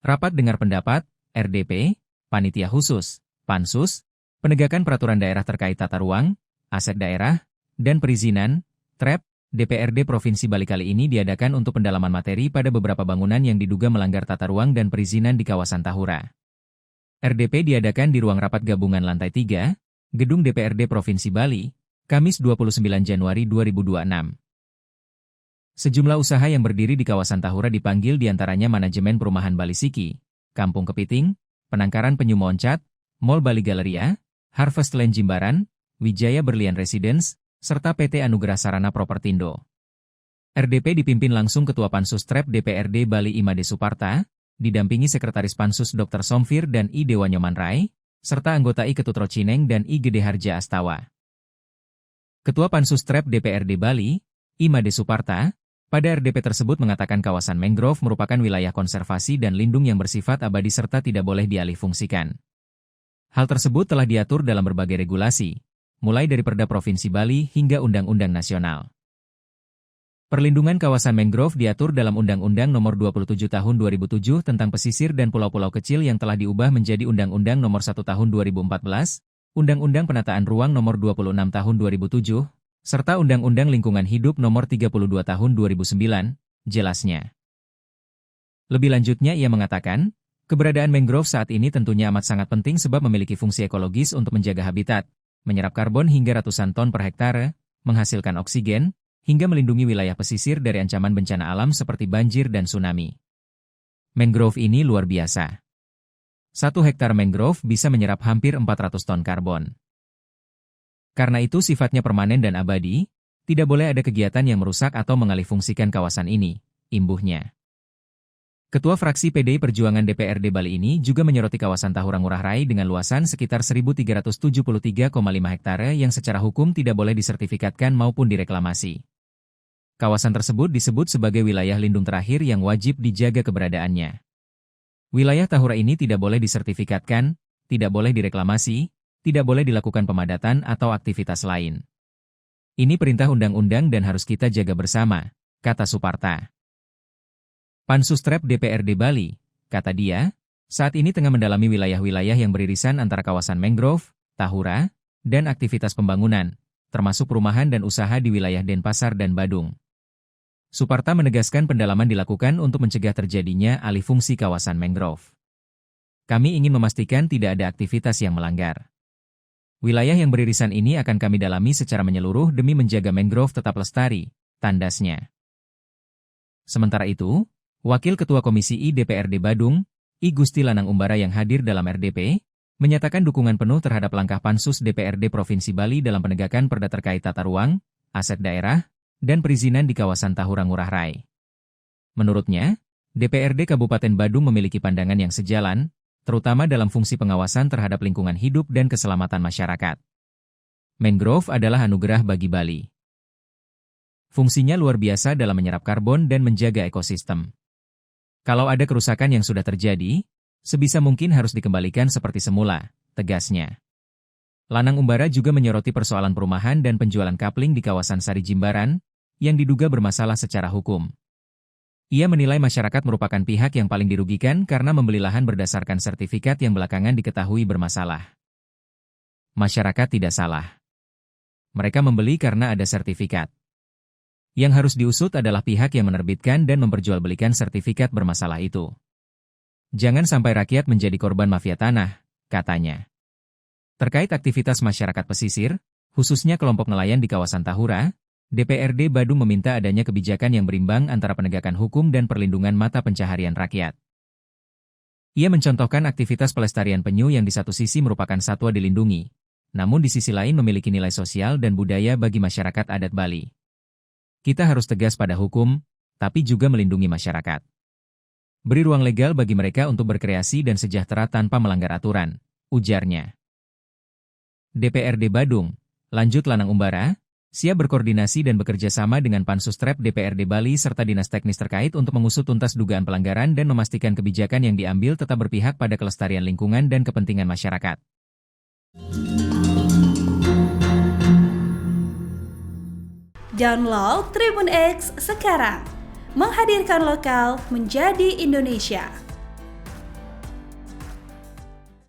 Rapat dengar pendapat, RDP, Panitia Khusus, Pansus, penegakan peraturan daerah terkait tata ruang, aset daerah, dan perizinan, TREP, DPRD Provinsi Bali kali ini diadakan untuk pendalaman materi pada beberapa bangunan yang diduga melanggar tata ruang dan perizinan di kawasan Tahura. RDP diadakan di ruang rapat gabungan lantai 3, Gedung DPRD Provinsi Bali, Kamis 29 Januari 2026. Sejumlah usaha yang berdiri di kawasan Tahura dipanggil diantaranya Manajemen Perumahan Bali Siki, Kampung Kepiting, Penangkaran Penyu Moncat, Mall Bali Galeria, Harvest Land Jimbaran, Wijaya Berlian Residence, serta PT Anugerah Sarana Propertindo. RDP dipimpin langsung Ketua Pansus TREP DPRD Bali Imade Suparta, didampingi Sekretaris Pansus Dr. Somfir dan I Dewa Nyoman Rai, serta anggota I Ketutro Cineng dan I Gede Harja Astawa. Ketua Pansus TREP DPRD Bali, Imade Suparta, pada RDP tersebut mengatakan kawasan mangrove merupakan wilayah konservasi dan lindung yang bersifat abadi serta tidak boleh dialihfungsikan. Hal tersebut telah diatur dalam berbagai regulasi, mulai dari Perda Provinsi Bali hingga Undang-Undang Nasional. Perlindungan kawasan mangrove diatur dalam Undang-Undang Nomor 27 Tahun 2007 tentang pesisir dan pulau-pulau kecil yang telah diubah menjadi Undang-Undang Nomor 1 Tahun 2014, Undang-Undang Penataan Ruang Nomor 26 Tahun 2007, serta Undang-Undang Lingkungan Hidup Nomor 32 Tahun 2009, jelasnya. Lebih lanjutnya ia mengatakan, keberadaan mangrove saat ini tentunya amat sangat penting sebab memiliki fungsi ekologis untuk menjaga habitat, menyerap karbon hingga ratusan ton per hektare, menghasilkan oksigen, hingga melindungi wilayah pesisir dari ancaman bencana alam seperti banjir dan tsunami. Mangrove ini luar biasa. 1 hektar mangrove bisa menyerap hampir 400 ton karbon. Karena itu sifatnya permanen dan abadi, tidak boleh ada kegiatan yang merusak atau mengalihfungsikan kawasan ini, imbuhnya. Ketua Fraksi PDI Perjuangan DPRD Bali ini juga menyoroti kawasan Tahura Ngurah Rai dengan luasan sekitar 1.373,5 hektare yang secara hukum tidak boleh disertifikatkan maupun direklamasi. Kawasan tersebut disebut sebagai wilayah lindung terakhir yang wajib dijaga keberadaannya. Wilayah Tahura ini tidak boleh disertifikatkan, tidak boleh direklamasi, tidak boleh dilakukan pemadatan atau aktivitas lain. Ini perintah undang-undang dan harus kita jaga bersama, kata Suparta. Pansus TREP DPRD Bali, kata dia, saat ini tengah mendalami wilayah-wilayah yang beririsan antara kawasan mangrove, Tahura, dan aktivitas pembangunan, termasuk perumahan dan usaha di wilayah Denpasar dan Badung. Suparta menegaskan pendalaman dilakukan untuk mencegah terjadinya alih fungsi kawasan mangrove. Kami ingin memastikan tidak ada aktivitas yang melanggar. Wilayah yang beririsan ini akan kami dalami secara menyeluruh demi menjaga mangrove tetap lestari, tandasnya. Sementara itu, Wakil Ketua Komisi I DPRD Badung, I Gusti Lanang Umbara yang hadir dalam RDP, menyatakan dukungan penuh terhadap langkah Pansus DPRD Provinsi Bali dalam penegakan perda terkait tata ruang, aset daerah, dan perizinan di kawasan Tahura Ngurah Rai. Menurutnya, DPRD Kabupaten Badung memiliki pandangan yang sejalan, terutama dalam fungsi pengawasan terhadap lingkungan hidup dan keselamatan masyarakat. Mangrove adalah anugerah bagi Bali. Fungsinya luar biasa dalam menyerap karbon dan menjaga ekosistem. Kalau ada kerusakan yang sudah terjadi, sebisa mungkin harus dikembalikan seperti semula, tegasnya. Lanang Umbara juga menyoroti persoalan perumahan dan penjualan kapling di kawasan Sari Jimbaran, yang diduga bermasalah secara hukum. Ia menilai masyarakat merupakan pihak yang paling dirugikan karena membeli lahan berdasarkan sertifikat yang belakangan diketahui bermasalah. Masyarakat tidak salah. Mereka membeli karena ada sertifikat. Yang harus diusut adalah pihak yang menerbitkan dan memperjualbelikan sertifikat bermasalah itu. Jangan sampai rakyat menjadi korban mafia tanah, katanya. Terkait aktivitas masyarakat pesisir, khususnya kelompok nelayan di kawasan Tahura, DPRD Badung meminta adanya kebijakan yang berimbang antara penegakan hukum dan perlindungan mata pencaharian rakyat. Ia mencontohkan aktivitas pelestarian penyu yang di satu sisi merupakan satwa dilindungi, namun di sisi lain memiliki nilai sosial dan budaya bagi masyarakat adat Bali. Kita harus tegas pada hukum, tapi juga melindungi masyarakat. Beri ruang legal bagi mereka untuk berkreasi dan sejahtera tanpa melanggar aturan, ujarnya. DPRD Badung, lanjut Lanang Umbara, siap berkoordinasi dan bekerja sama dengan Pansus TREP DPRD Bali serta dinas teknis terkait untuk mengusut tuntas dugaan pelanggaran dan memastikan kebijakan yang diambil tetap berpihak pada kelestarian lingkungan dan kepentingan masyarakat. Download Tribun X sekarang, menghadirkan lokal menjadi Indonesia.